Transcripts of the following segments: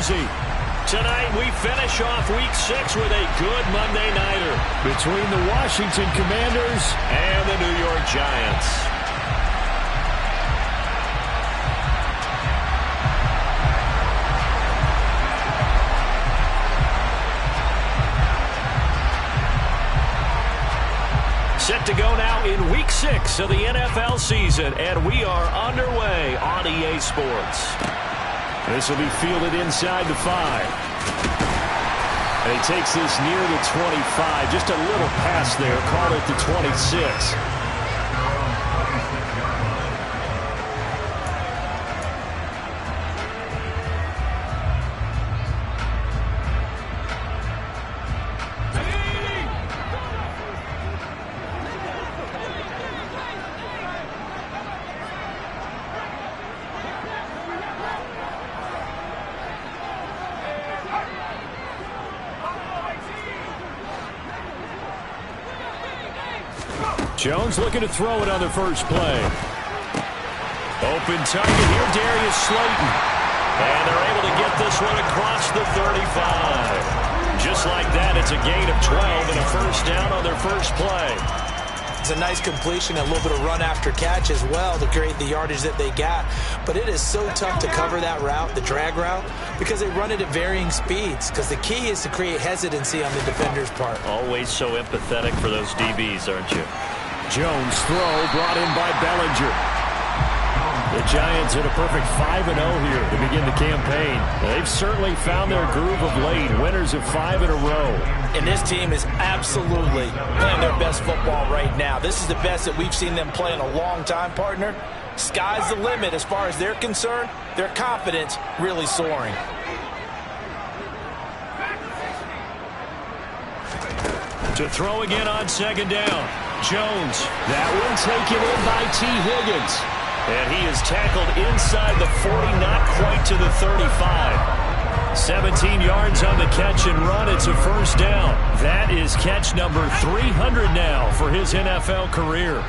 Jersey. Tonight we finish off Week 6 with a good Monday nighter between the Washington Commanders and the New York Giants. Set to go now in Week 6 of the NFL season, and we are underway on EA Sports. This will be fielded inside the 5. And he takes this near the 25. Just a little pass there. Call it the 26. Jones looking to throw it on the first play. Open target here, Darius Slayton. And they're able to get this one across the 35. Just like that, it's a gain of 12 and a first down on their first play. It's a nice completion, a little bit of run after catch as well to create the yardage that they got. But it is so tough to cover that route, the drag route, because they run it at varying speeds. Because the key is to create hesitancy on the defender's part. Always so empathetic for those DBs, aren't you? Jones throw brought in by Bellinger. The Giants hit a perfect 5-0 here to begin the campaign. They've certainly found their groove of late. Winners of 5 in a row. And this team is absolutely playing their best football right now. This is the best that we've seen them play in a long time, partner. Sky's the limit as far as they're concerned. Their confidence really soaring. To throw again on second down. Jones. That one taken in by T. Higgins. And he is tackled inside the 40, not quite to the 35. 17 yards on the catch and run. It's a first down. That is catch number 300 now for his NFL career.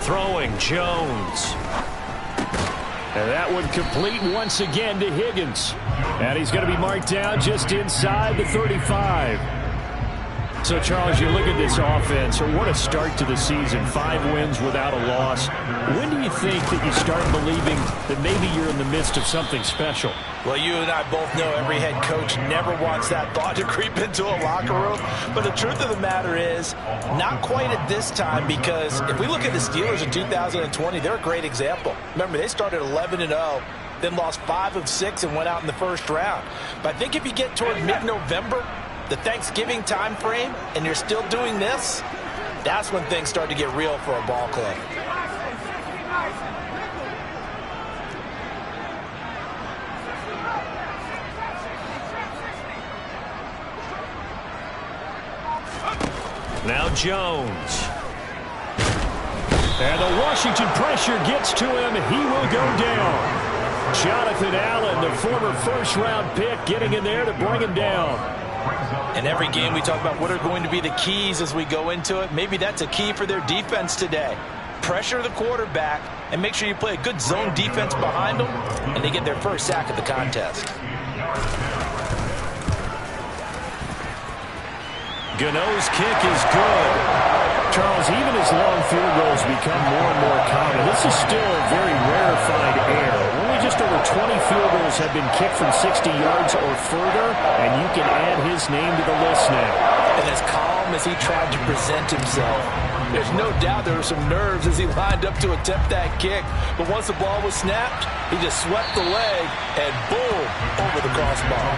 Throwing Jones. And that one complete once again to Higgins. And he's going to be marked down just inside the 35. So, Charles, you look at this offense, or what a start to the season. 5 wins without a loss. When do you think that you start believing that maybe you're in the midst of something special? Well, you and I both know every head coach never wants that thought to creep into a locker room. But the truth of the matter is, not quite at this time, because if we look at the Steelers in 2020, they're a great example. Remember, they started 11-0, then lost 5 of 6 and went out in the first round. But I think if you get toward mid-November, the Thanksgiving time frame, and you're still doing this, that's when things start to get real for a ball club. Now Jones. And the Washington pressure gets to him. He will go down. Jonathan Allen, the former first-round pick, getting in there to bring him down. In every game we talk about what are going to be the keys as we go into it. Maybe that's a key for their defense today. Pressure the quarterback and make sure you play a good zone defense behind them, and they get their first sack of the contest. Gano's kick is good. Charles, even as long field goals become more and more common, this is still a very rarefied air. Only just over 20 field goals have been kicked from 60 yards or further, and you can add his name to the list now. And as calm as he tried to present himself, there's no doubt there were some nerves as he lined up to attempt that kick. But once the ball was snapped, he just swept the leg and boom, over the crossbar.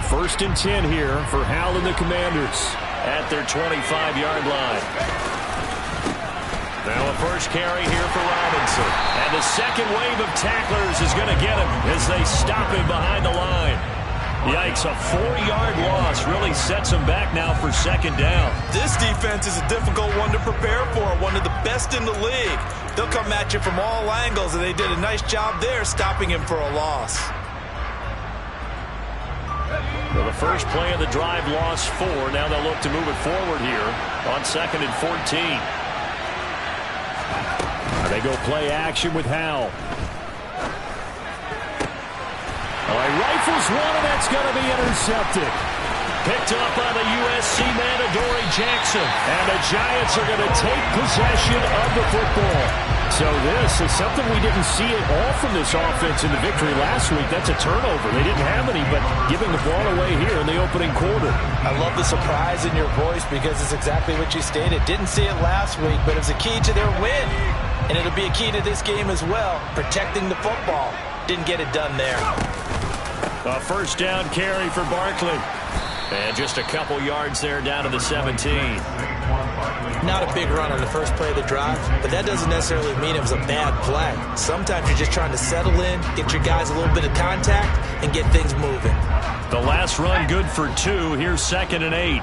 First and 10 here for Howell and the Commanders at their 25-yard line. Now a first carry here for Robinson. And the second wave of tacklers is going to get him as they stop him behind the line. Yikes, a 4-yard loss really sets them back now for second down. This defense is a difficult one to prepare for, one of the best in the league. They'll come at you from all angles, and they did a nice job there stopping him for a loss. Well, the first play of the drive lost 4. Now they'll look to move it forward here on 2nd and 14. They go play action with Howell. All right, rifles one, and that's going to be intercepted. Picked up by the USC man, Adoree Jackson. And the Giants are going to take possession of the football. So this is something we didn't see at all from this offense in the victory last week. That's a turnover. They didn't have any, but giving the ball away here in the opening quarter. I love the surprise in your voice because it's exactly what you stated. Didn't see it last week, but it was a key to their win. And it'll be a key to this game as well, protecting the football. Didn't get it done there. A first down carry for Barkley. And just a couple yards there down to the 17. Not a big run on the first play of the drive, but that doesn't necessarily mean it was a bad play. Sometimes you're just trying to settle in, get your guys a little bit of contact, and get things moving. The last run good for 2. Here's 2nd and 8.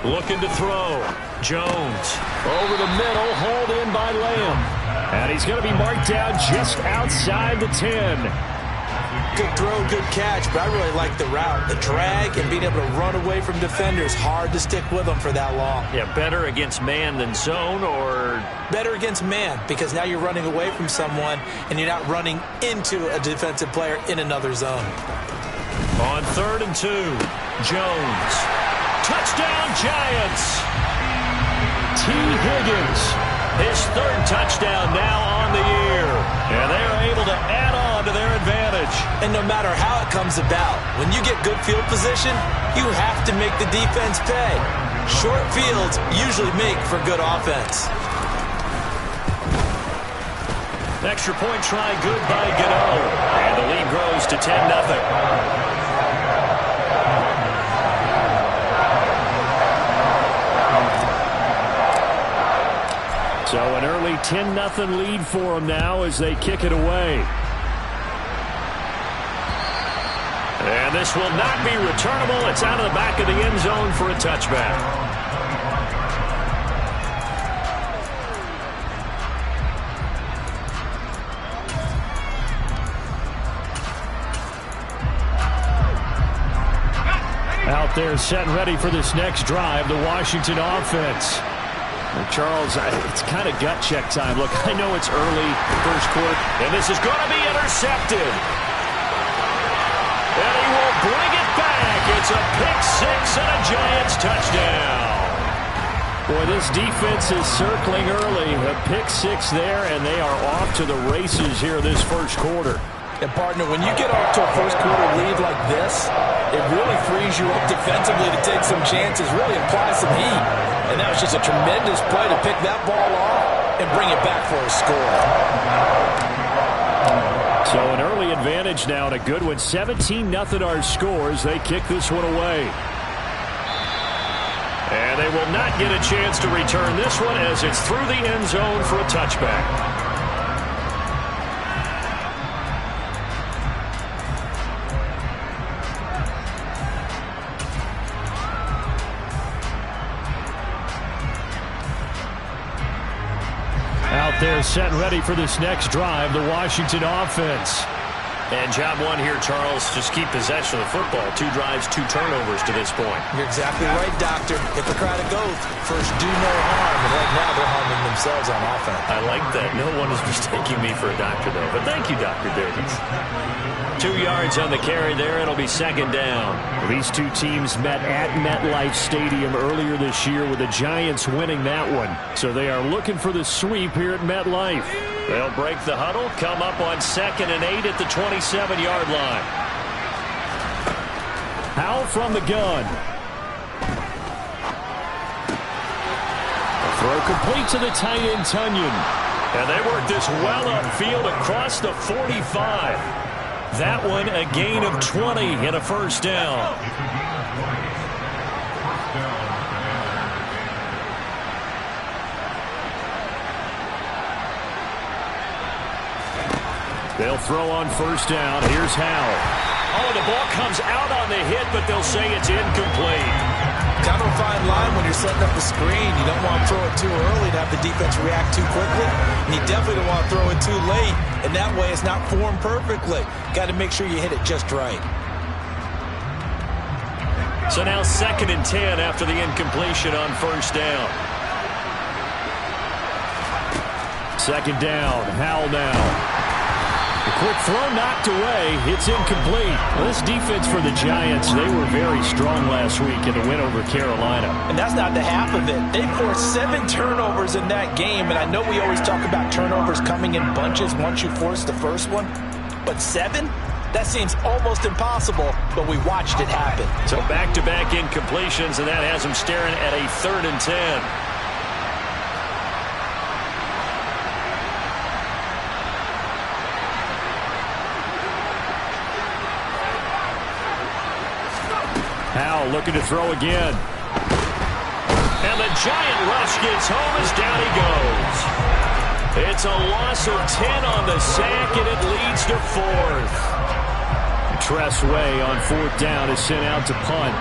Looking to throw. Jones over the middle, hauled in by Lamb. And he's going to be marked down just outside the 10. Good throw, good catch, but I really like the route. The drag and being able to run away from defenders, hard to stick with them for that long. Yeah, better against man than zone, or? Better against man, because now you're running away from someone and you're not running into a defensive player in another zone. On 3rd and 2, Jones. Touchdown, Giants! T. Higgins, his 3rd touchdown now on the year. And they are able to add on to their advantage. And no matter how it comes about, when you get good field position, you have to make the defense pay. Short fields usually make for good offense. Extra point try good by Gano. And the lead grows to 10-0. So an early 10-0 lead for them now as they kick it away. And this will not be returnable. It's out of the back of the end zone for a touchback. Out there set and ready for this next drive, the Washington offense. Charles, it's kind of gut check time. Look, I know it's early, first quarter, and this is going to be intercepted. And he will bring it back. It's a pick-6 and a Giants touchdown. Boy, this defense is circling early. A pick-6 there, and they are off to the races here this first quarter. And, partner, when you get off to a first-quarter lead like this, it really frees you up defensively to take some chances, really apply some heat. And that was just a tremendous play to pick that ball off and bring it back for a score. So an early advantage now and a good one. 17-0 our scores. They kick this one away. And they will not get a chance to return this one as it's through the end zone for a touchback. They're set and ready for this next drive, the Washington offense. And job one here, Charles, just keep possession of the football. 2 drives, 2 turnovers to this point. You're exactly right, Doctor. Hippocratic oath. First, do no harm. And right now, they're harming themselves on offense. I like that. No one is mistaking me for a doctor, though. But thank you, Dr. Davis. 2 yards on the carry there. It'll be second down. These two teams met at MetLife Stadium earlier this year with the Giants winning that one. So they are looking for the sweep here at MetLife. They'll break the huddle, come up on 2nd and 8 at the 27-yard line. Howell from the gun. A throw complete to the tight end, Tunyon. And they work this well upfield across the 45. That one a gain of 20 and a first down. They'll throw on first down. Here's Howell. Oh, the ball comes out on the hit, but they'll say it's incomplete. Kind of a fine line when you're setting up the screen. You don't want to throw it too early to have the defense react too quickly. And you definitely don't want to throw it too late. And that way it's not formed perfectly. Got to make sure you hit it just right. So now 2nd and 10 after the incompletion on first down. 2nd down. Howell now. The quick throw knocked away. It's incomplete. Well, this defense for the Giants, they were very strong last week in the win over Carolina. And that's not the half of it. They forced 7 turnovers in that game. And I know we always talk about turnovers coming in bunches once you force the first one. But 7? That seems almost impossible, but we watched it happen. So back-to-back incompletions, and that has them staring at a 3rd and 10. Howell looking to throw again. And the giant rush gets home as down he goes. It's a loss of 10 on the sack, and it leads to 4th. Tress Way on 4th down is sent out to punt.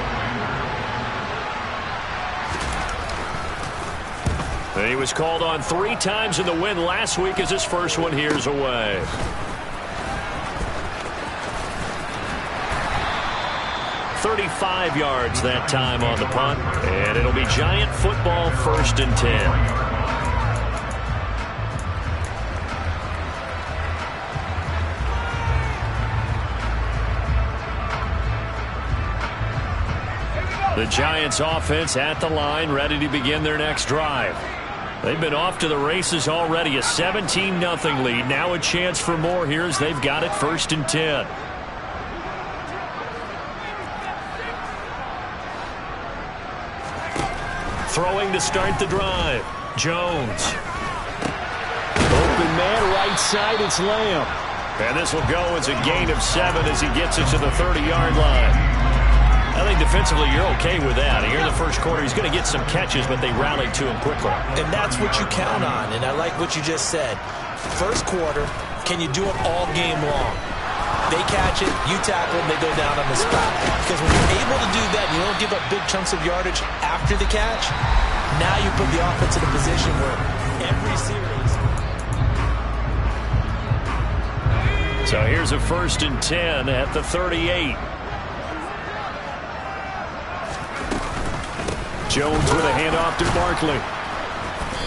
He was called on 3 times in the win last week as his first one here's away. .35 yards that time on the punt, and it'll be Giant football 1st and 10. The Giants offense at the line, ready to begin their next drive. They've been off to the races already, a 17-0 lead. Now a chance for more here as they've got it 1st and 10. Throwing to start the drive. Jones. Open man, right side, it's Lamb. And this will go as a gain of 7 as he gets it to the 30-yard line. I think defensively you're okay with that. Here in the first quarter, he's going to get some catches, but they rallied to him quickly. And that's what you count on, and I like what you just said. First quarter, can you do it all game long? They catch it, you tackle them, they go down on the spot. Because when you're able to do that, you don't give up big chunks of yardage after the catch, now you put the offense in a position where every series. So here's a 1st and 10 at the 38. Jones with a handoff to Barkley.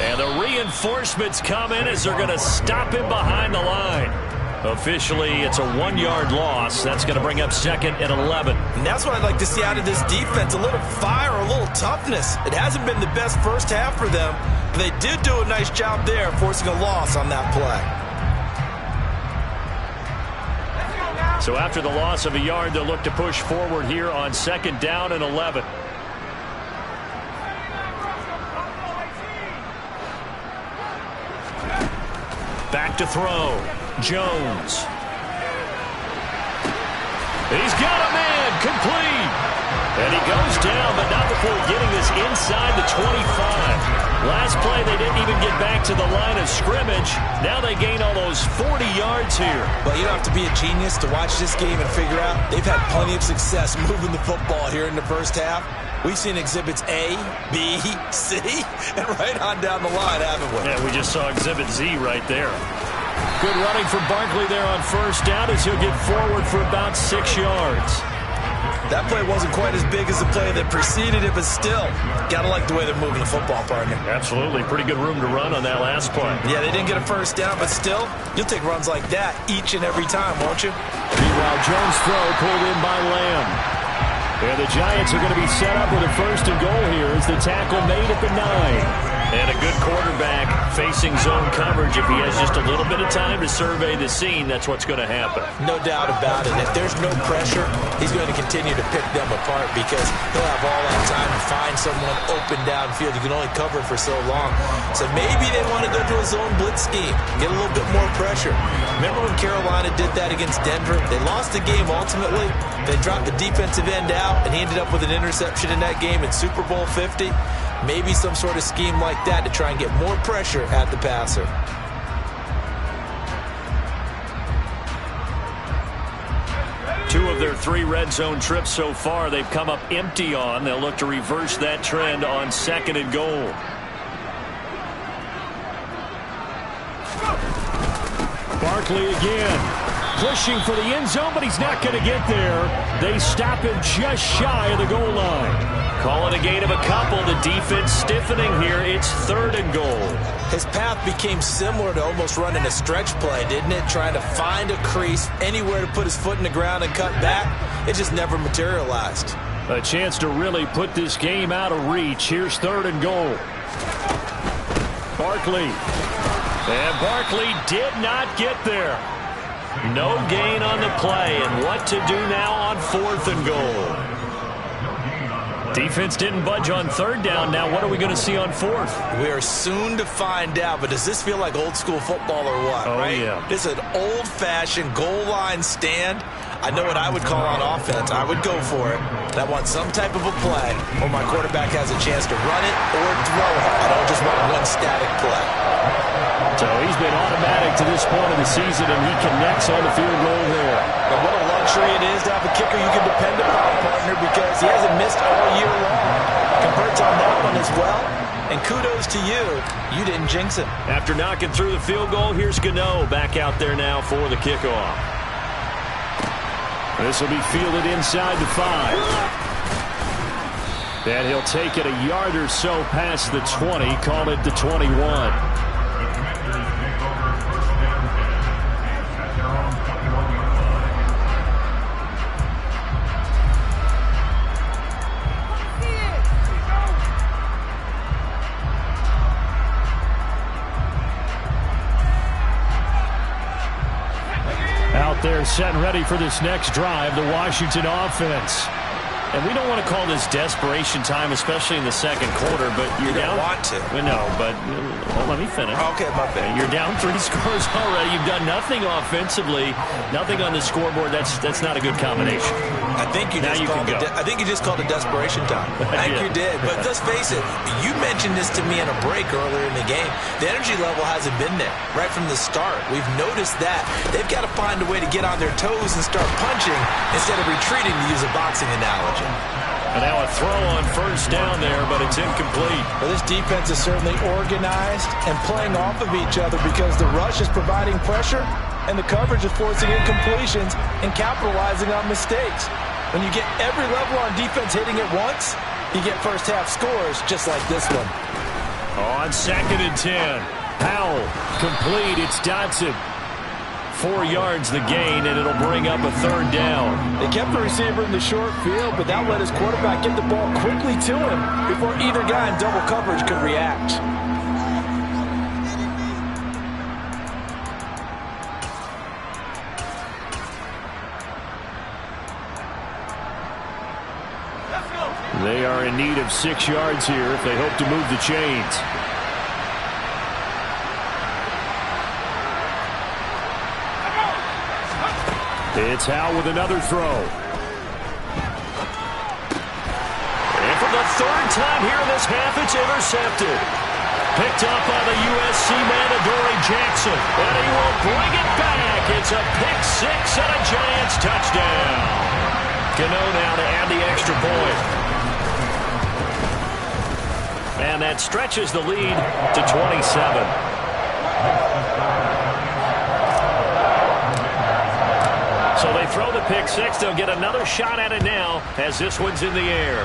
And the reinforcements come in as they're going to stop him behind the line. Officially, it's a 1-yard loss. That's going to bring up 2nd and 11. And that's what I'd like to see out of this defense, a little fire, a little toughness. It hasn't been the best first half for them, but they did do a nice job there forcing a loss on that play. So after the loss of a yard, they'll look to push forward here on 2nd down and 11. Back to throw. Jones. He's got a man. Complete. And he goes down, but not before getting this inside the 25. Last play, they didn't even get back to the line of scrimmage. Now they gain almost 40 yards here. Well, you don't have to be a genius to watch this game and figure out they've had plenty of success moving the football here in the first half. We've seen exhibits A, B, C, and right on down the line, haven't we? Yeah, we just saw exhibit Z right there. Good running from Barkley there on first down as he'll get forward for about 6 yards. That play wasn't quite as big as the play that preceded it, but still, got to like the way they're moving the football, partner. Absolutely. Pretty good room to run on that last play. Yeah, they didn't get a first down, but still, you'll take runs like that each and every time, won't you? Meanwhile, Jones' throw pulled in by Lamb. And the Giants are going to be set up with a 1st and goal here as the tackle made at the 9. And a good quarterback facing zone coverage. If he has just a little bit of time to survey the scene, that's what's going to happen. No doubt about it. If there's no pressure, he's going to continue to pick them apart because he'll have all that time to find someone open downfield. You can only cover for so long. So maybe they want to go to a zone blitz scheme, get a little bit more pressure. Remember when Carolina did that against Denver? They lost the game ultimately. They dropped the defensive end out, and he ended up with an interception in that game in Super Bowl 50. Maybe some sort of scheme like that to try and get more pressure at the passer. Two of their 3 red zone trips so far, they've come up empty on. They'll look to reverse that trend on 2nd and goal. Barkley again. Pushing for the end zone, but he's not going to get there. They stop him just shy of the goal line. Calling a gain of a couple. The defense stiffening here. It's 3rd and goal. His path became similar to almost running a stretch play, didn't it? Trying to find a crease, anywhere to put his foot in the ground and cut back. It just never materialized. A chance to really put this game out of reach. Here's 3rd and goal. Barkley. And Barkley did not get there. No gain on the play, and what to do now on 4th and goal. Defense didn't budge on 3rd down. Now what are we going to see on 4th? We are soon to find out, but does this feel like old school football or what? Oh, right? Yeah. This is an old-fashioned goal line stand. I know what I would call on offense. I would go for it. I want some type of a play where my quarterback has a chance to run it or throw it. I don't just want one static play. So he's been automatic to this point of the season, and he connects on the field goal there. And what a luxury it is to have a kicker you can depend upon, partner, because he hasn't missed all year long. Converts on that one as well. And kudos to you. You didn't jinx him. After knocking through the field goal, here's Gano back out there now for the kickoff. This will be fielded inside the 5. And he'll take it a yard or so past the 20, call it the 21. Out there set and ready for this next drive, the Washington offense. And we don't want to call this desperation time, especially in the 2nd quarter, but you're down. You don't want to. No, but let me finish. Okay, my bad. You're down 3 scores already. You've done nothing offensively, nothing on the scoreboard. That's not a good combination. I think you just called it desperation time. I think you did. But let's face it, you mentioned this to me in a break earlier in the game. The energy level hasn't been there right from the start. We've noticed that. They've got to find a way to get on their toes and start punching instead of retreating, to use a boxing analogy. And now a throw on 1st down there, but it's incomplete. Well, this defense is certainly organized and playing off of each other because the rush is providing pressure and the coverage is forcing incompletions and capitalizing on mistakes. When you get every level on defense hitting it once, you get first half scores just like this one. On 2nd and 10, Powell complete. It's Dotson. 4 yards the gain, and it'll bring up a 3rd down. They kept the receiver in the short field, but that let his quarterback get the ball quickly to him before either guy in double coverage could react. They are in need of 6 yards here if they hope to move the chains. It's Howell with another throw. And for the 3rd time here in this half, it's intercepted. Picked up by the USC man, Adoree Jackson. And he will bring it back. It's a pick 6 and a Giants touchdown. Gano now to add the extra point. And that stretches the lead to 27. So they throw the pick 6. They'll get another shot at it now as this one's in the air.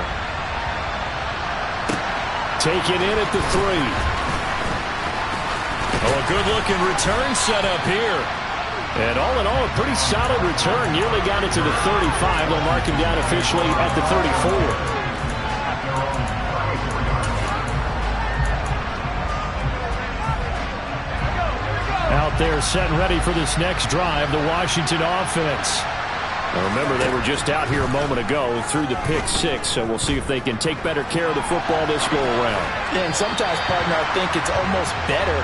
Taken in at the 3. Oh, a good-looking return set up here. And all in all, a pretty solid return. Nearly got it to the 35. They'll mark him down officially at the 34. they are set and ready for this next drive, the Washington offense. Now remember, they were just out here a moment ago through the pick six, so we'll see if they can take better care of the football this go-around. Yeah, and sometimes, partner, I think it's almost better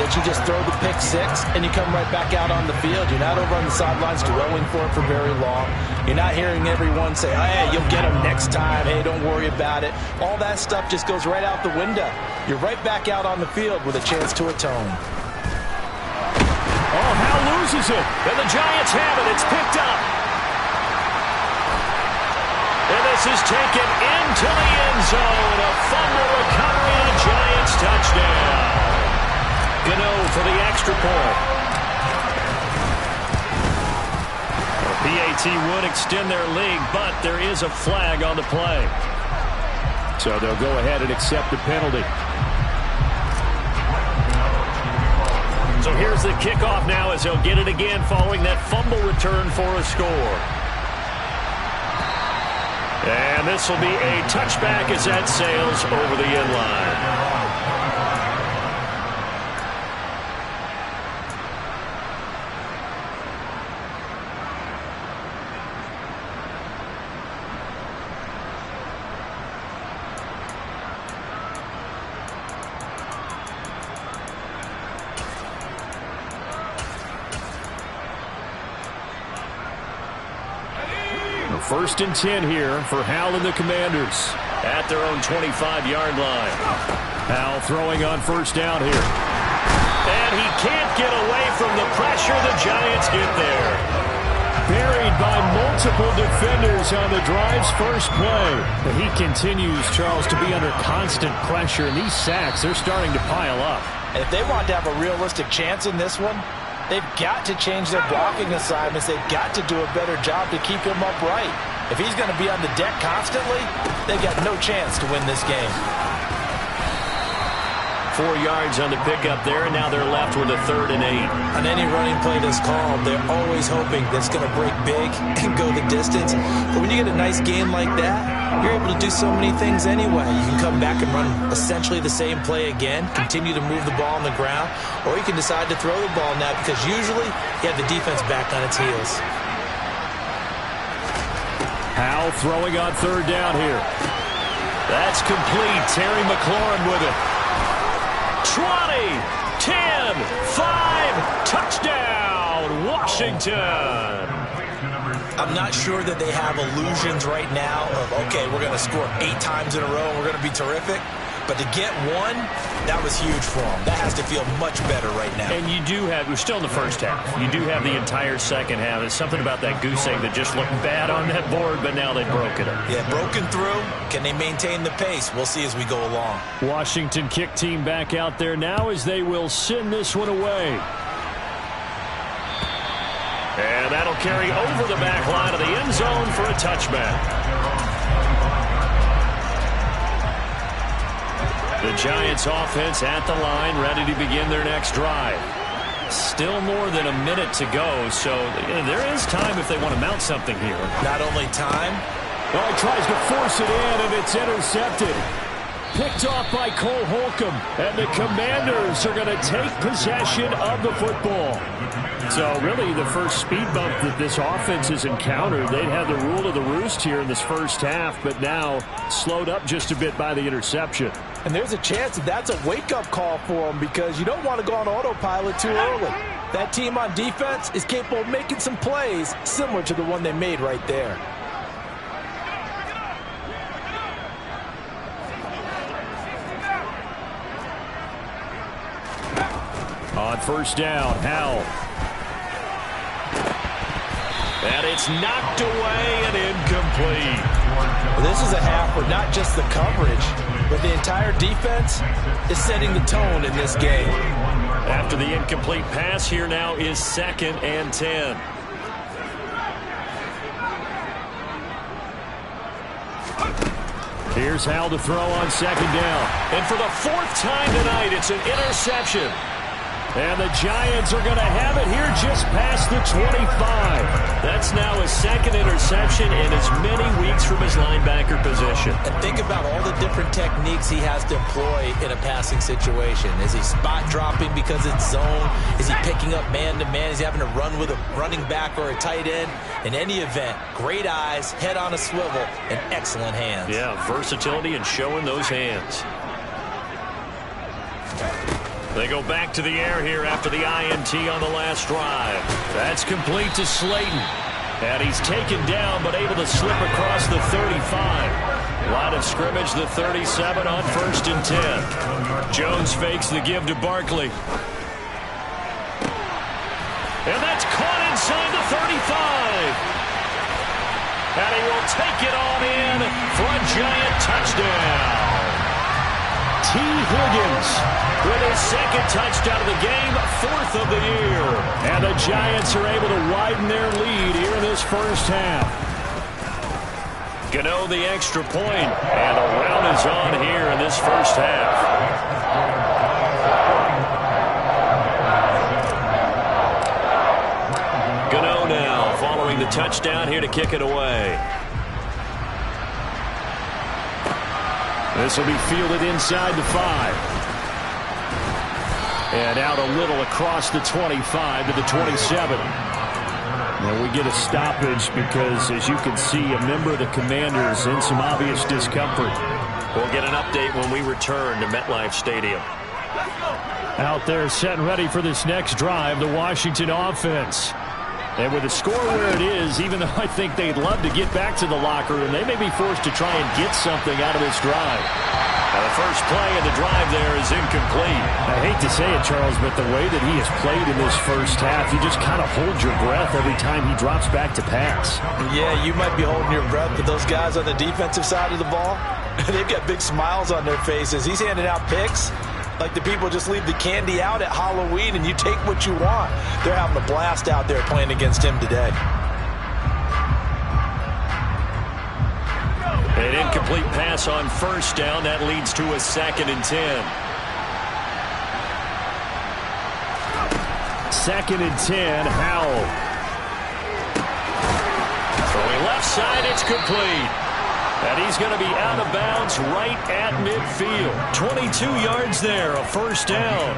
that you just throw the pick six and you come right back out on the field. You're not over on the sidelines dwelling for it for very long. You're not hearing everyone say, oh, hey, you'll get them next time. Hey, don't worry about it. All that stuff just goes right out the window. You're right back out on the field with a chance to atone. Oh, Hal loses it, and the Giants have it. It's picked up. And this is taken into the end zone. A fumble recovery and a Giants touchdown. Gano for the extra point. The PAT would extend their lead, but there is a flag on the play. So they'll go ahead and accept the penalty. So here's the kickoff now as they'll get it again following that fumble return for a score. And this will be a touchback as that sails over the end line. First and 10 here for Hal and the Commanders at their own 25-yard line. Hal throwing on first down here. And he can't get away from the pressure. The Giants get there. Buried by multiple defenders on the drive's first play. But he continues, Charles, to be under constant pressure. And these sacks, they're starting to pile up. And if they want to have a realistic chance in this one, they've got to change their blocking assignments. They've got to do a better job to keep him upright. If he's going to be on the deck constantly, they've got no chance to win this game. 4 yards on the pickup there, and now they're left with a 3rd and 8. On any running play that's called, they're always hoping that it's going to break big and go the distance. But when you get a nice game like that, you're able to do so many things anyway. You can come back and run essentially the same play again, continue to move the ball on the ground, or you can decide to throw the ball now because usually you have the defense back on its heels. Hal throwing on 3rd down here. That's complete. Terry McLaurin with it. 20, 10, 5, touchdown, Washington. I'm not sure that they have illusions right now of, okay, we're going to score 8 times in a row and we're going to be terrific. But to get one, that was huge for them. That has to feel much better right now. And you do have, we're still in the first half. You do have the entire second half. There's something about that goose egg that just looked bad on that board, but now they've broken it. Yeah, broken through. Can they maintain the pace? We'll see as we go along. Washington kick team back out there now as they will send this one away. And that'll carry over the back line of the end zone for a touchback. The Giants offense at the line, ready to begin their next drive. Still more than a minute to go, so there is time if they want to mount something here. Not only time. Well, he tries to force it in, and it's intercepted. Picked off by Cole Holcomb, and the Commanders are going to take possession of the football. So really the first speed bump that this offense has encountered. They'd had the rule of the roost here in this first half, but now slowed up just a bit by the interception. And there's a chance that that's a wake-up call for them because you don't want to go on autopilot too early. That team on defense is capable of making some plays similar to the one they made right there. On first down, Howell. And it's knocked away and incomplete. Well, this is a half where not just the coverage, but the entire defense is setting the tone in this game. After the incomplete pass, here now is 2nd and 10. Here's Howell to throw on 2nd down. And for the 4th time tonight, it's an interception. And the Giants are going to have it here just past the 25. That's now his second interception in as many weeks from his linebacker position. And think about all the different techniques he has to employ in a passing situation. Is he spot dropping because it's zone? Is he picking up man-to-man? Is he having to run with a running back or a tight end? In any event, great eyes, head on a swivel, and excellent hands. Yeah, versatility and showing those hands. They go back to the air here after the INT on the last drive. That's complete to Slayton. And he's taken down but able to slip across the 35. Line of scrimmage, the 37 on 1st and 10. Jones fakes the give to Barkley. And that's caught inside the 35. And he will take it on in for a Giant touchdown. T. Higgins with his second touchdown of the game, 4th of the year. And the Giants are able to widen their lead here in this first half. Gano the extra point, and a round is on here in this first half. Gano now following the touchdown here to kick it away. This will be fielded inside the 5. And out a little across the 25 to the 27. Now we get a stoppage because, as you can see, a member of the Commanders in some obvious discomfort. We'll get an update when we return to MetLife Stadium. Out there set and ready for this next drive, the Washington offense. And with the score where it is, even though I think they'd love to get back to the locker room, they may be forced to try and get something out of this drive. Now the first play of the drive there is incomplete. I hate to say it, Charles, but the way that he has played in this first half, you just kind of hold your breath every time he drops back to pass. Yeah, you might be holding your breath, but those guys on the defensive side of the ball, they've got big smiles on their faces. He's handing out picks like the people just leave the candy out at Halloween and you take what you want. They're having a blast out there playing against him today. An incomplete pass on first down. That leads to a 2nd and 10. 2nd and 10, Howell. Throwing left side, it's complete. And he's going to be out of bounds right at midfield. 22 yards there, a first down.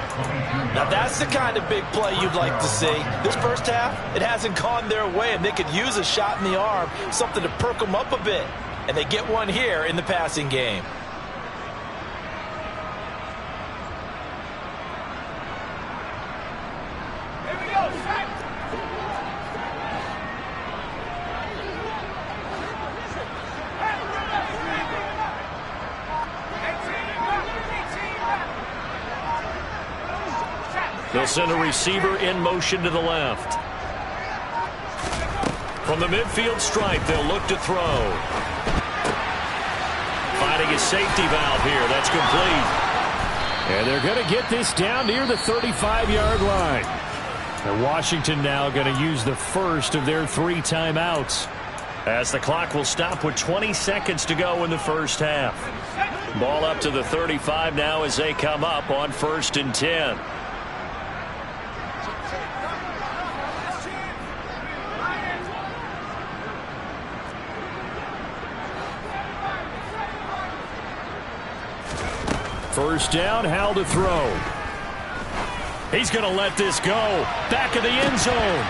Now that's the kind of big play you'd like to see. This first half, it hasn't gone their way, and they could use a shot in the arm, something to perk them up a bit. And they get one here in the passing game. Here we go, Zach. They'll send a receiver in motion to the left. From the midfield stripe, they'll look to throw. Finding a safety valve here. That's complete. And they're going to get this down near the 35-yard line. And Washington now going to use the first of their 3 timeouts, as the clock will stop with 20 seconds to go in the first half. Ball up to the 35 now as they come up on 1st and 10. First down, Howell to throw. He's going to let this go. Back of the end zone.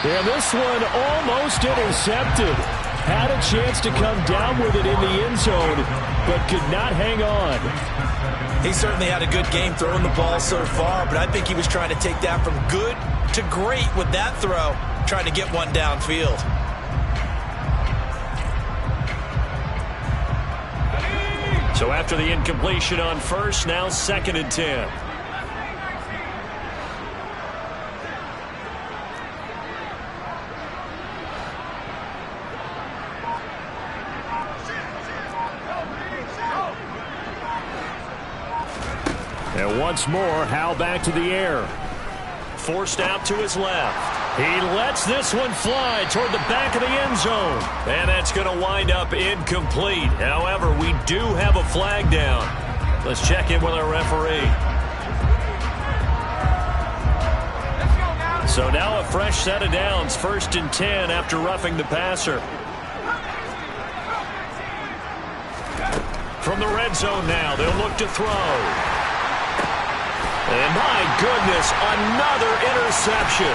And this one almost intercepted. Had a chance to come down with it in the end zone, but could not hang on. He certainly had a good game throwing the ball so far, but I think he was trying to take that from good to great with that throw, trying to get one downfield. So after the incompletion on first, now 2nd and 10. And once more, Howell back to the air. Forced out to his left. He lets this one fly toward the back of the end zone. And that's going to wind up incomplete. However, we do have a flag down. Let's check in with our referee. So now a fresh set of downs, 1st and 10 after roughing the passer. From the red zone now, they'll look to throw. And my goodness, another interception.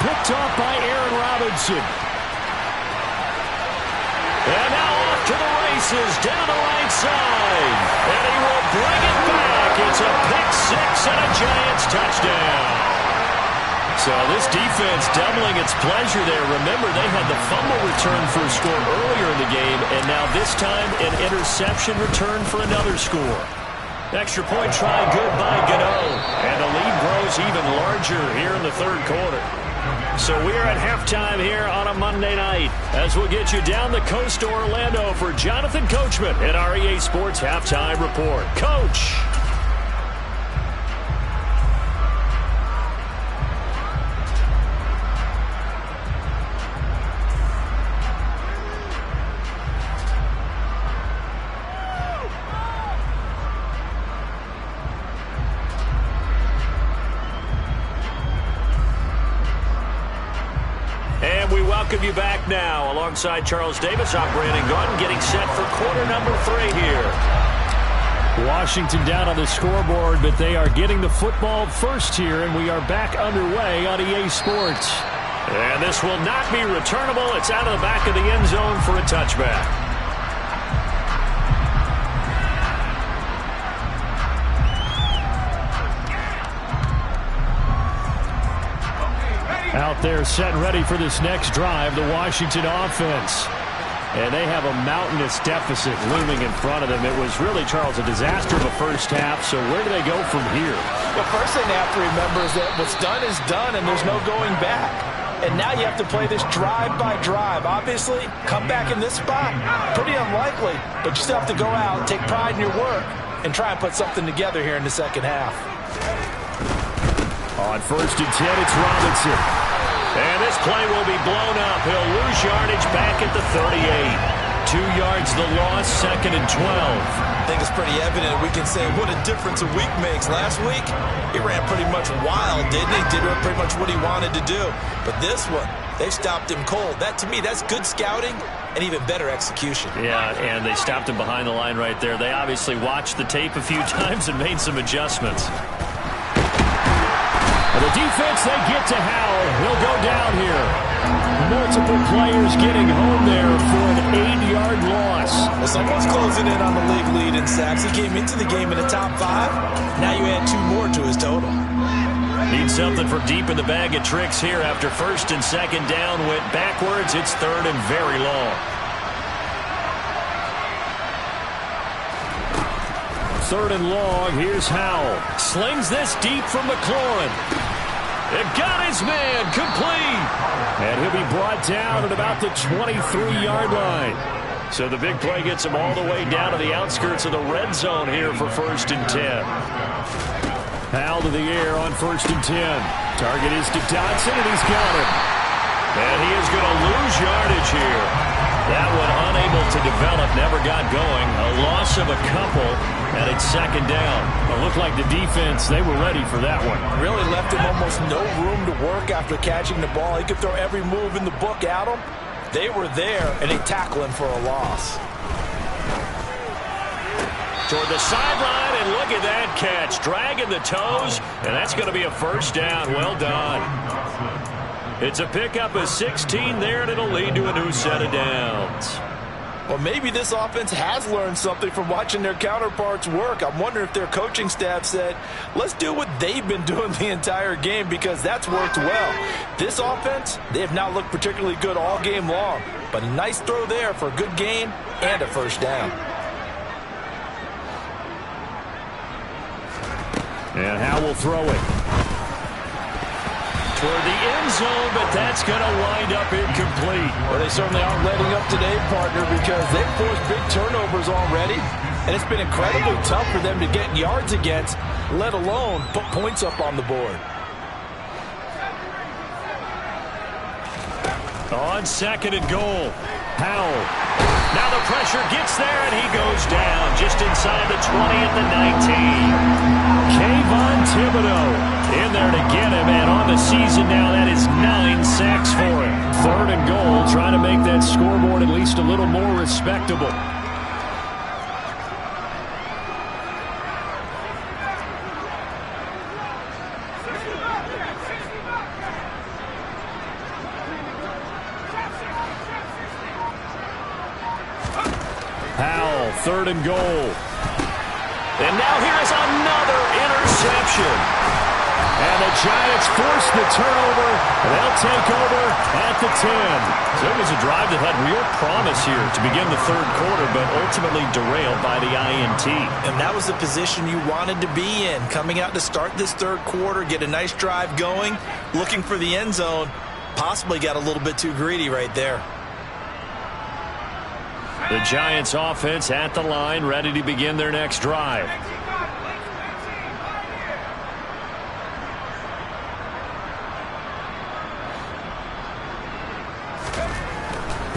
Picked off by Aaron Robinson. And now off to the races, down the right side. And he will bring it back. It's a pick six and a Giants touchdown. So this defense doubling its pleasure there. Remember, they had the fumble return for a score earlier in the game, and now this time an interception return for another score. Extra point try good by Gano, and the lead grows even larger here in the 3rd quarter. So we're at halftime here on a Monday night as we'll get you down the coast to Orlando for Jonathan Coachman at our EA Sports Halftime Report. Coach! Welcome you back now. Alongside Charles Davis, I'm Brandon Gaudin, getting set for quarter number 3 here. Washington down on the scoreboard, but they are getting the football first here, and we are back underway on EA Sports. And this will not be returnable. It's out of the back of the end zone for a touchback. Out there set and ready for this next drive, the Washington offense. And they have a mountainous deficit looming in front of them. It was really, Charles, a disaster of a first half. So where do they go from here? The first thing they have to remember is that what's done is done, and there's no going back. And now you have to play this drive by drive. Obviously, come back in this spot, pretty unlikely. But you still have to go out, take pride in your work, and try and put something together here in the second half. On 1st and 10, it's Robinson. And this play will be blown up. He'll lose yardage back at the 38. 2 yards the loss, 2nd and 12. I think it's pretty evident we can say what a difference a week makes. Last week, he ran pretty much wild, didn't he? Did pretty much what he wanted to do. But this one, they stopped him cold. That, to me, that's good scouting and even better execution. Yeah, and they stopped him behind the line right there. They obviously watched the tape a few times and made some adjustments. The defense, they get to Howell. He'll go down here. Multiple players getting home there for an 8-yard loss. Well, someone's closing in on the league lead in sacks. He came into the game in the top 5. Now you add 2 more to his total. Need something from deep in the bag of tricks here after 1st and 2nd down. Went backwards. It's 3rd and very long. 3rd and long. Here's Howell. Slings this deep from McLaurin. It got his man complete. And he'll be brought down at about the 23-yard line. So the big play gets him all the way down to the outskirts of the red zone here for 1st and 10. Howell to the air on 1st and 10. Target is to Dotson, and he's got him. And he is going to lose yardage here. That one unable to develop, never got going. A loss of a couple, and it's 2nd down. It looked like the defense, they were ready for that one. Really left him almost no room to work after catching the ball. He could throw every move in the book at him. They were there, and they tackle him for a loss. Toward the sideline, and look at that catch. Dragging the toes, and that's going to be a 1st down. Well done. It's a pickup of 16 there, and it'll lead to a new set of downs. Well, maybe this offense has learned something from watching their counterparts work. I'm wondering if their coaching staff said, let's do what they've been doing the entire game, because that's worked well. This offense, they have not looked particularly good all game long, but a nice throw there for a good gain and a 1st down. And Howell will throw it. Toward the end zone, but that's going to wind up incomplete. Well, they certainly aren't letting up today, partner, because they've forced big turnovers already, and it's been incredibly tough for them to get yards against, let alone put points up on the board. On 2nd and goal, Howell. Now the pressure gets there, and he goes down just inside the 20 at the 19. Kayvon Thibodeau in there to get him, and on the season now, that is 9 sacks for him. 3rd and goal, trying to make that scoreboard at least a little more respectable. Powell, 3rd and goal. And now here's another interception. And the Giants force the turnover. They'll take over at the 10. So it was a drive that had real promise here to begin the 3rd quarter, but ultimately derailed by the INT. And that was the position you wanted to be in. Coming out to start this 3rd quarter, get a nice drive going, looking for the end zone. Possibly got a little bit too greedy right there. The Giants offense at the line, ready to begin their next drive.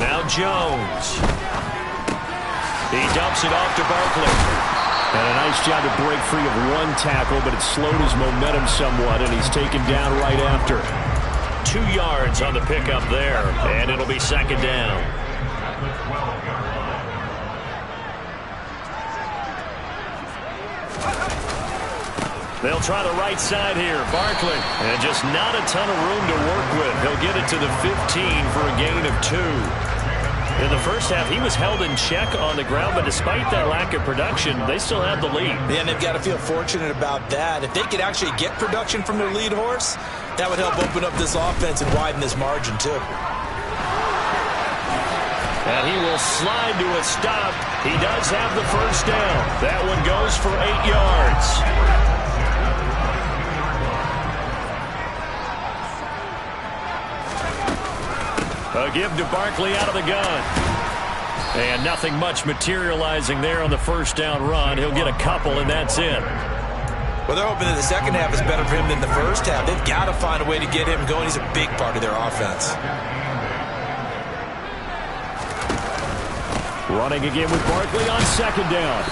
Now Jones. He dumps it off to Barkley. And a nice job to break free of one tackle, but it slowed his momentum somewhat, and he's taken down right after. 2 yards on the pickup there, and it'll be 2nd down. They'll try the right side here. Barkley. And just not a ton of room to work with. He'll get it to the 15 for a gain of 2. In the first half, he was held in check on the ground, but despite that lack of production, they still have the lead. Yeah, and they've got to feel fortunate about that. If they could actually get production from their lead horse, that would help open up this offense and widen this margin, too. And he will slide to a stop. He does have the first down. That one goes for 8 yards. A give to Barkley out of the gun. And nothing much materializing there on the first down run. He'll get a couple, and that's it. Well, they're hoping that the second half is better for him than the first half. They've got to find a way to get him going. He's a big part of their offense. Running again with Barkley on 2nd down.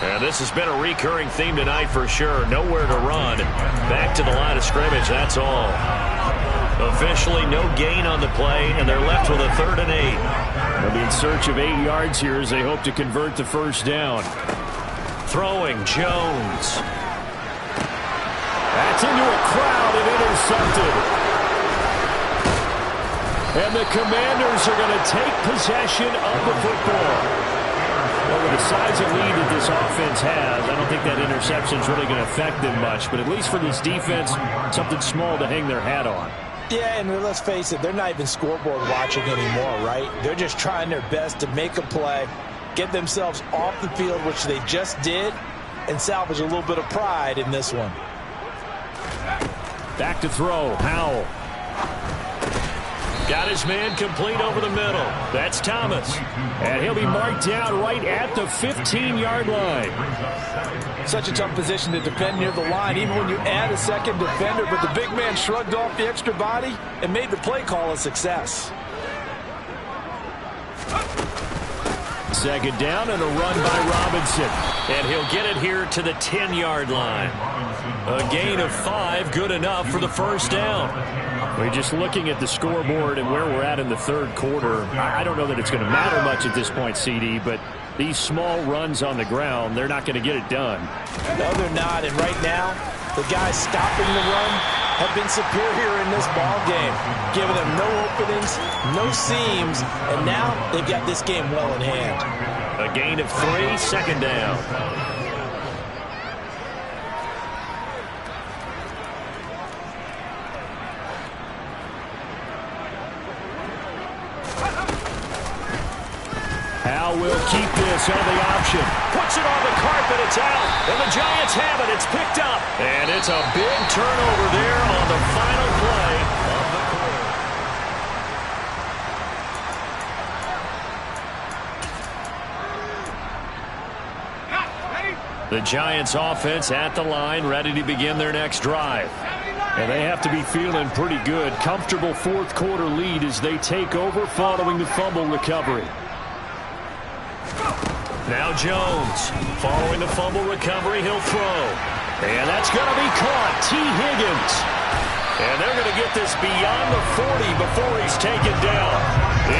And this has been a recurring theme tonight for sure. Nowhere to run. Back to the line of scrimmage, that's all. Officially no gain on the play, and they're left with a 3rd and 8. They'll be in search of 8 yards here as they hope to convert the first down. Throwing Jones. That's into a crowd and intercepted. And the Commanders are going to take possession of the football. Well, with the size of lead that this offense has, I don't think that interception is really going to affect them much. But at least for this defense, something small to hang their hat on. Yeah, and let's face it, they're not even scoreboard watching anymore, right? They're just trying their best to make a play, get themselves off the field, which they just did, and salvage a little bit of pride in this one. Back to throw, Howell. Got his man complete over the middle. That's Thomas. And he'll be marked down right at the 15-yard line. Such a tough position to defend near the line, even when you add a second defender, but the big man shrugged off the extra body and made the play call a success. 2nd down and a run by Robinson. And he'll get it here to the 10-yard line. A gain of 5, good enough for the first down. We're just looking at the scoreboard and where we're at in the 3rd quarter. I don't know that it's going to matter much at this point, CD, but these small runs on the ground, they're not going to get it done. No, they're not. And right now, the guys stopping the run have been superior in this ball game, giving them no openings, no seams, and now they've got this game well in hand. A gain of 3, 2nd down. Hal will keep this on the option. Puts it on the carpet, it's out. And the Giants have it, it's picked up. And it's a big turnover there on the final play of the quarter. The Giants offense at the line, ready to begin their next drive. And they have to be feeling pretty good. Comfortable 4th quarter lead as they take over following the fumble recovery. Now Jones, following the fumble recovery, he'll throw. And that's going to be caught. T. Higgins. And they're going to get this beyond the 40 before he's taken down.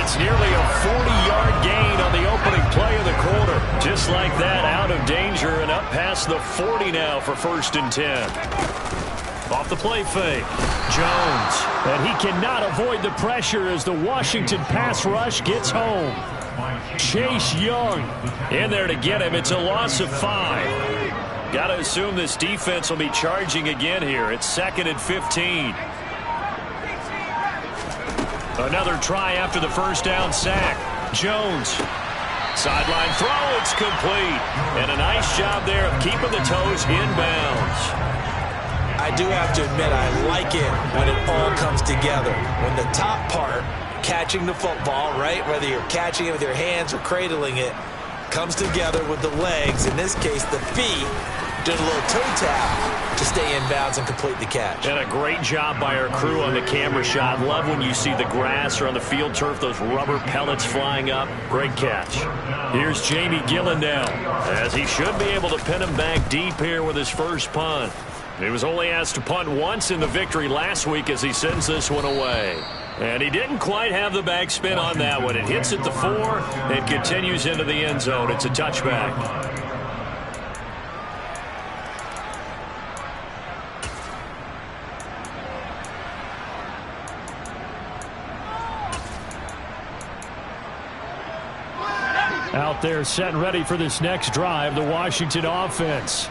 It's nearly a 40-yard gain on the opening play of the quarter. Just like that, out of danger and up past the 40 now for 1st and 10. Off the play fake. Jones. And he cannot avoid the pressure as the Washington pass rush gets home. Chase Young in there to get him. It's a loss of 5. Got to assume this defense will be charging again here. It's 2nd and 15. Another try after the first down sack. Jones. Sideline throw. It's complete. And a nice job there of keeping the toes inbounds. I do have to admit, I like it when it all comes together. When the top part, catching the football, right, whether you're catching it with your hands or cradling it, comes together with the legs, in this case the feet, doing a little toe tap to stay in bounds and complete the catch. And a great job by our crew on the camera shot. Love when you see the grass or on the field turf, those rubber pellets flying up. Great catch. Here's Jamie Gillen now, as he should be able to pin him back deep here with his first punt. He was only asked to punt once in the victory last week as he sends this one away. And he didn't quite have the backspin on that one. It hits at the 4 and continues into the end zone. It's a touchback. Out there set and ready for this next drive, the Washington offense.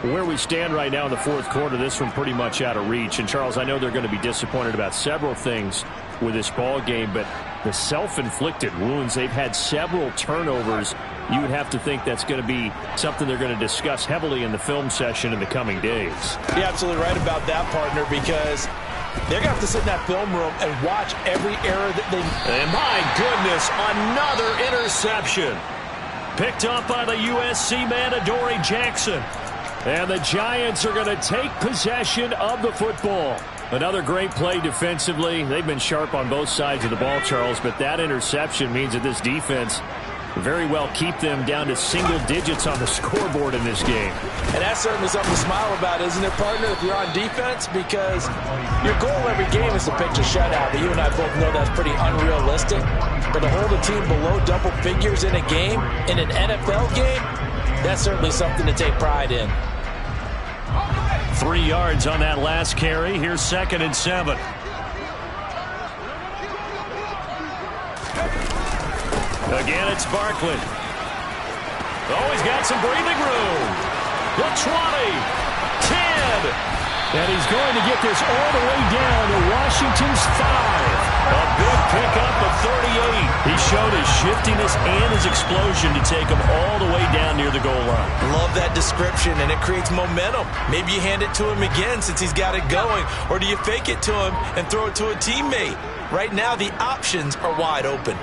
Where we stand right now in the 4th quarter, this one pretty much out of reach. And, Charles, I know they're going to be disappointed about several things with this ball game, but the self-inflicted wounds, they've had several turnovers. You would have to think that's going to be something they're going to discuss heavily in the film session in the coming days. You're absolutely right about that, partner, because they're going to have to sit in that film room and watch every error that they... And, my goodness, another interception. Picked up by the USC man, Adoree Jackson. And the Giants are going to take possession of the football. Another great play defensively. They've been sharp on both sides of the ball, Charles, but that interception means that this defense very well keep them down to single digits on the scoreboard in this game. And that's certainly something to smile about, isn't it, partner, if you're on defense? Because your goal every game is to pitch a shutout, but you and I both know that's pretty unrealistic. But to hold a team below double figures in a game, in an NFL game, that's certainly something to take pride in. 3 yards on that last carry. Here's 2nd and 7. Again, it's Barkley. Oh, he's got some breathing room. The 20, 10. And he's going to get this all the way down to Washington's 5. A big pickup of 38. He showed his shiftiness and his explosion to take him all the way down near the goal line. Love that description, and it creates momentum. Maybe you hand it to him again since he's got it going, or do you fake it to him and throw it to a teammate? Right now, the options are wide open.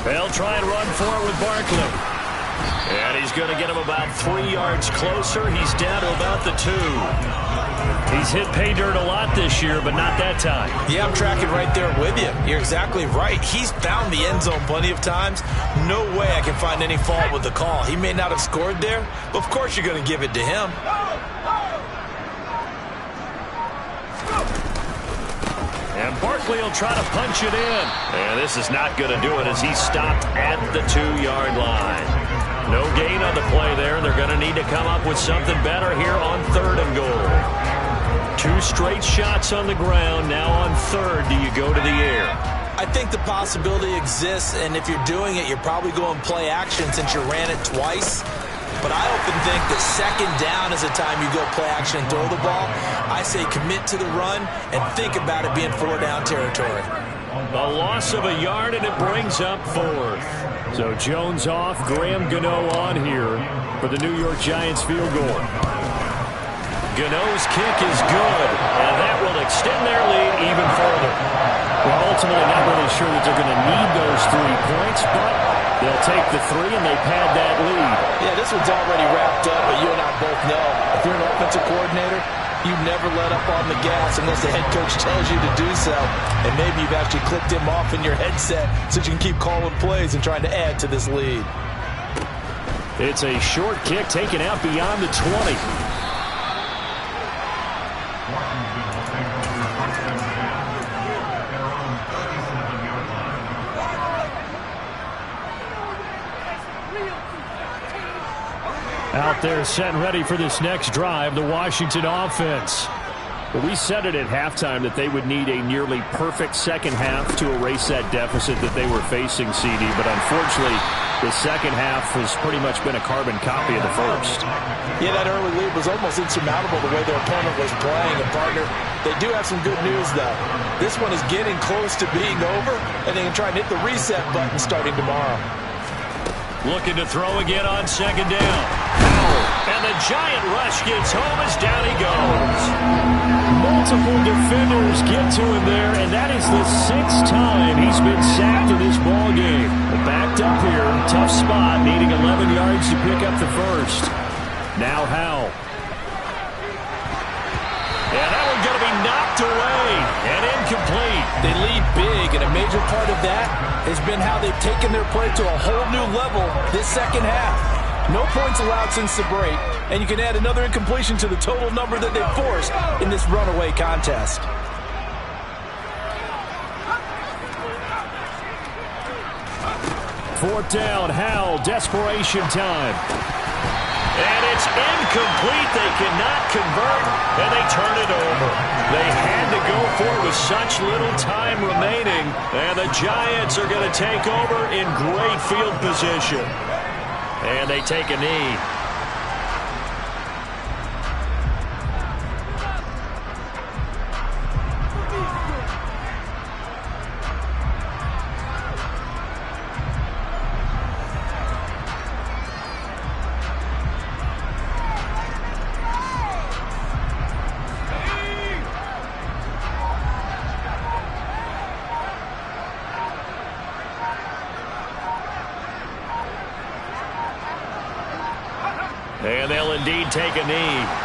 They'll try and run for it with Barkley. And he's going to get him about 3 yards closer. He's down to about the 2. He's hit pay dirt a lot this year, but not that time. Yeah, I'm tracking right there with you. You're exactly right. He's found the end zone plenty of times. No way I can find any fault with the call. He may not have scored there, but of course you're going to give it to him. And Barkley will try to punch it in. And this is not going to do it as he's stopped at the 2-yard line. No gain on the play there. They're going to need to come up with something better here on 3rd and goal. 2 straight shots on the ground. Now on 3rd, do you go to the air? I think the possibility exists, and if you're doing it, you're probably going play action since you ran it twice. But I often think that 2nd down is the time you go play action and throw the ball. I say commit to the run and think about it being 4-down territory. A loss of a yard, and it brings up 4th. So Jones off, Graham Gano on here for the New York Giants field goal. Gano's kick is good, and that will extend their lead even further. Well, ultimately not really sure that they're going to need those 3 points, but they'll take the 3 and they pad that lead. Yeah, this one's already wrapped up, but you and I both know if you're an offensive coordinator, You never let up on the gas unless the head coach tells you to do so. And maybe you've actually clicked him off in your headset so you can keep calling plays and trying to add to this lead. It's a short kick taken out beyond the 20. Out there set and ready for this next drive, the Washington offense. But we said it at halftime that they would need a nearly perfect second half to erase that deficit that they were facing, CD. But unfortunately, the second half has pretty much been a carbon copy of the first. Yeah, that early lead was almost insurmountable the way their opponent was playing. And, partner, they do have some good news, though. This one is getting close to being over, and they can try and hit the reset button starting tomorrow. Looking to throw again on second down. And the giant rush gets home as down he goes. Multiple defenders get to him there, and that is the 6th time he's been sacked in this ball game. Backed up here, tough spot, needing 11 yards to pick up the first. Now Howell. And that one's going to be knocked away and incomplete. They lead big, and a major part of that has been how they've taken their play to a whole new level this second half. No points allowed since the break, and you can add another incompletion to the total number that they've forced in this runaway contest. Fourth down, Howell, desperation time. And it's incomplete. They cannot convert, and they turn it over. They had to go for it with such little time remaining, and the Giants are going to take over in great field position. And they take a knee. And they'll indeed take a knee.